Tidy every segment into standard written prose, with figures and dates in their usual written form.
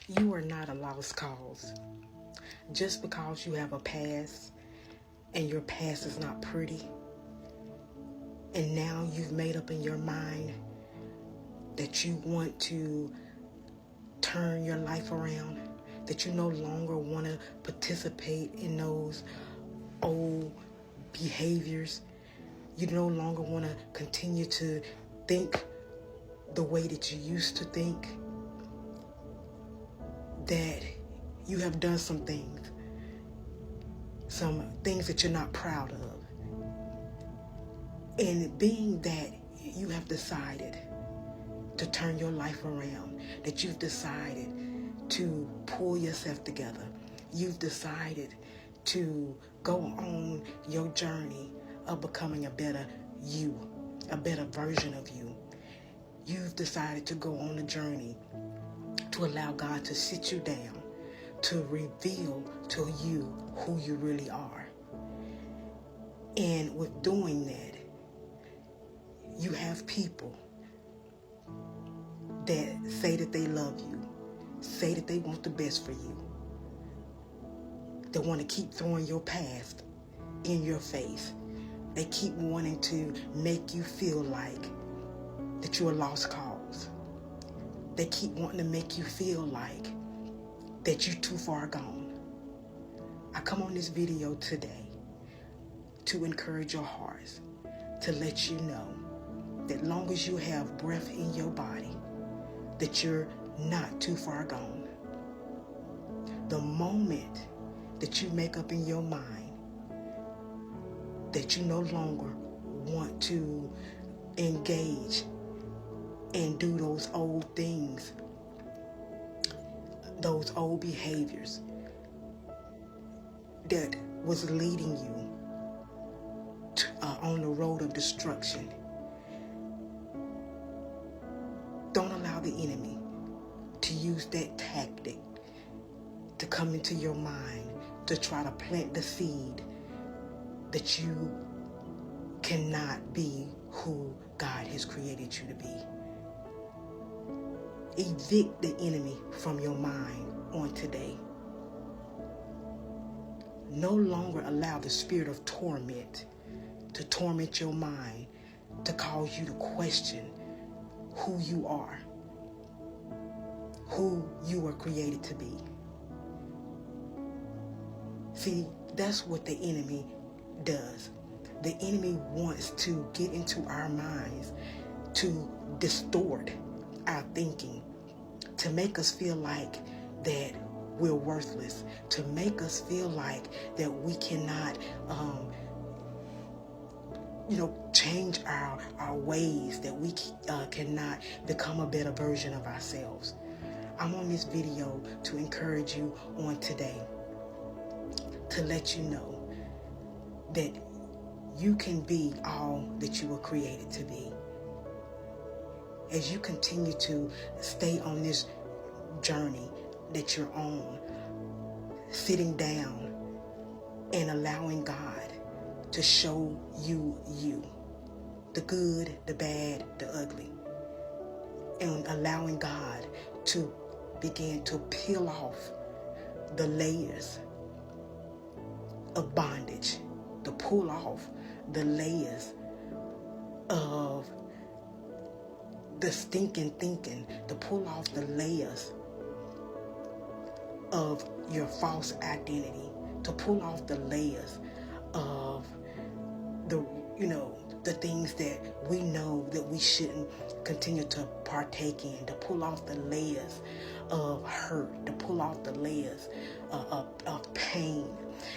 You are not a lost cause. Just because you have a past and your past is not pretty, and now you've made up in your mind that you want to turn your life around, that you no longer want to participate in those old behaviors. You no longer want to continue to think the way that you used to think, that you have done some things that you're not proud of. And being that you have decided to turn your life around, that you've decided to pull yourself together, you've decided to go on your journey of becoming a better you, a better version of you. You've decided to go on a journey to allow God to sit you down, to reveal to you who you really are. And with doing that, you have people that say that they love you, say that they want the best for you, that want to keep throwing your past in your face. They keep wanting to make you feel like that you're a lost cause. They keep wanting to make you feel like that you're too far gone. I come on this video today to encourage your hearts, to let you know that long as you have breath in your body, that you're not too far gone. The moment that you make up in your mind that you no longer want to engage and do those old things, those old behaviors that was leading you on the road of destruction, don't allow the enemy to use that tactic to come into your mind to try to plant the seed that you cannot be who God has created you to be. Evict the enemy from your mind on today. No longer allow the spirit of torment to torment your mind, to cause you to question who you are, who you were created to be. See, that's what the enemy does. The enemy wants to get into our minds, to distort our thinking, to make us feel like that we're worthless, to make us feel like that we cannot change our ways, that we cannot become a better version of ourselves. I'm on this video to encourage you on today, to let you know that you can be all that you were created to be. As you continue to stay on this journey that you're on, sitting down and allowing God to show you the good, the bad, the ugly, and allowing God to begin to peel off the layers of bondage, to pull off the layers of the stinking thinking, to pull off the layers of your false identity, to pull off the layers of the things that we know that we shouldn't continue to partake in, to pull off the layers of hurt, to pull off the layers of pain.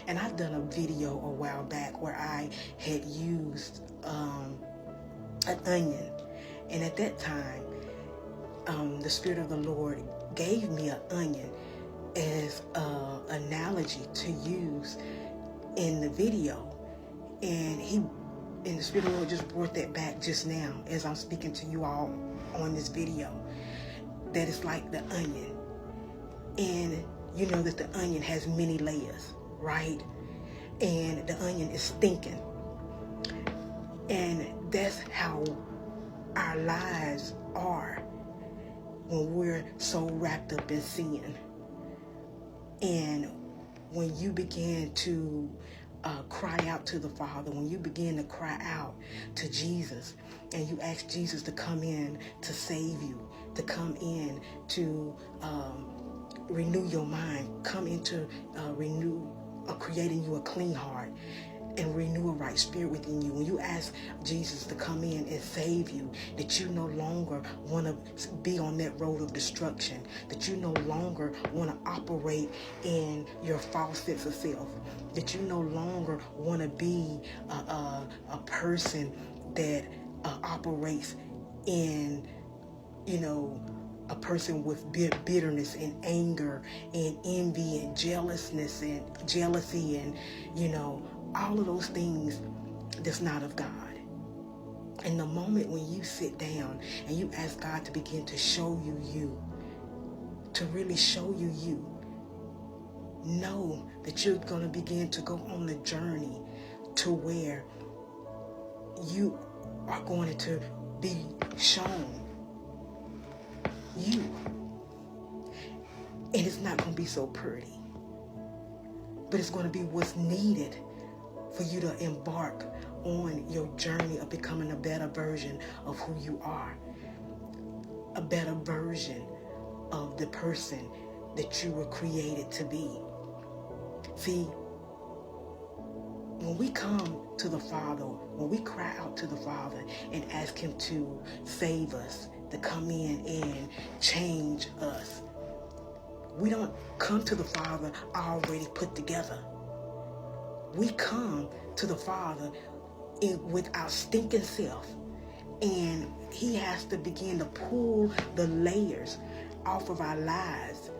And I've done a video a while back where I had used an onion, and at that time the Spirit of the Lord gave me an onion as an analogy to use in the video, and the Spirit of the Lord just brought that back just now as I'm speaking to you all on this video, that it's like the onion. And you know that the onion has many layers, right? And the onion is stinking. And that's how our lives are. when we're so wrapped up in sin. And when you begin to cry out to the Father, when you begin to cry out to Jesus, and you ask Jesus to come in to save you, to come in to renew your mind, come into creating you a clean heart and renew a right spirit within you. When you ask Jesus to come in and save you, that you no longer want to be on that road of destruction, that you no longer want to operate in your false sense of self, that you no longer want to be a person that operates in, a person with bitterness and anger and envy and jealousness and jealousy and, all of those things that's not of God. And the moment when you sit down and you ask God to begin to show you you, to really show you you, know that you're going to begin to go on the journey to where you are going to be shown you. And it's not going to be so pretty, but it's going to be what's needed for you to embark on your journey of becoming a better version of who you are, a better version of the person that you were created to be. See, when we come to the Father, when we cry out to the Father and ask Him to save us, to come in and change us, we don't come to the Father already put together. We come to the Father with our stinking self, and He has to begin to pull the layers off of our lives,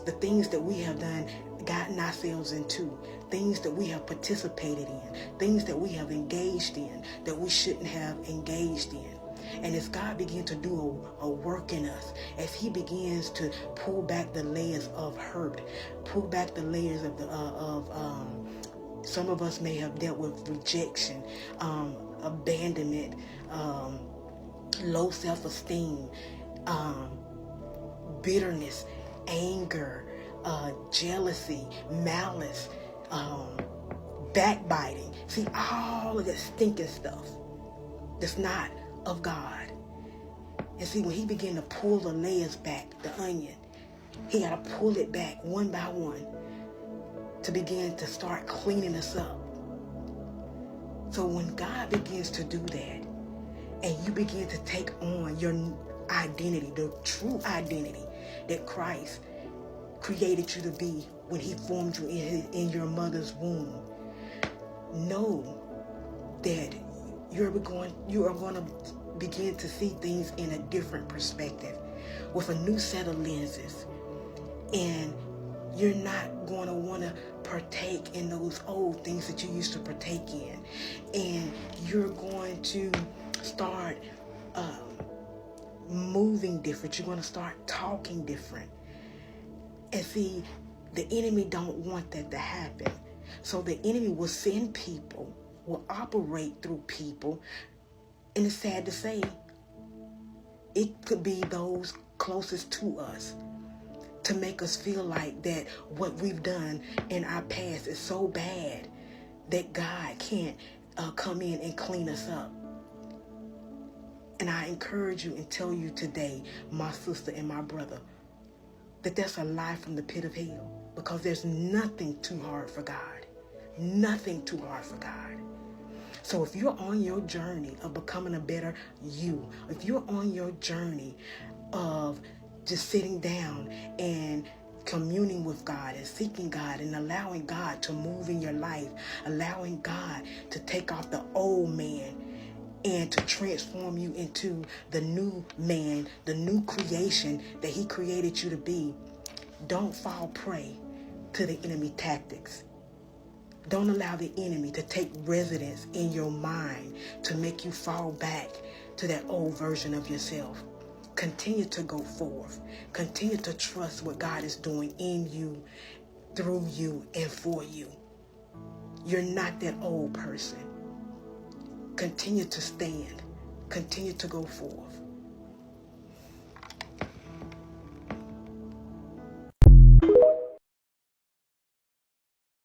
the things that we have done, gotten ourselves into, things that we have participated in, things that we have engaged in that we shouldn't have engaged in. And as God begins to do a work in us, as He begins to pull back the layers of hurt, pull back the layers of some of us may have dealt with rejection, abandonment, low self-esteem, bitterness, anger, jealousy, malice, backbiting. See, all of that stinking stuff that's not of God. And see, when He began to pull the layers back, the onion, He got to pull it back one by one to begin to start cleaning us up. So when God begins to do that, and you begin to take on your identity, the true identity that Christ created you to be when He formed you in your mother's womb, know that you are going to begin to see things in a different perspective, with a new set of lenses. And you're not going to want to partake in those old things that you used to partake in. And you're going to start moving different. You're going to start talking different. And see, the enemy don't want that to happen. So the enemy will send people, will operate through people. And it's sad to say, it could be those closest to us, to make us feel like that what we've done in our past is so bad that God can't come in and clean us up. And I encourage you and tell you today, my sister and my brother, that that's a lie from the pit of hell, because there's nothing too hard for God. Nothing too hard for God. So if you're on your journey of becoming a better you, if you're on your journey of just sitting down and communing with God and seeking God and allowing God to move in your life, allowing God to take off the old man and to transform you into the new man, the new creation that He created you to be, don't fall prey to the enemy tactics. Don't allow the enemy to take residence in your mind to make you fall back to that old version of yourself. Continue to go forth. Continue to trust what God is doing in you, through you, and for you. You're not that old person. Continue to stand. Continue to go forth.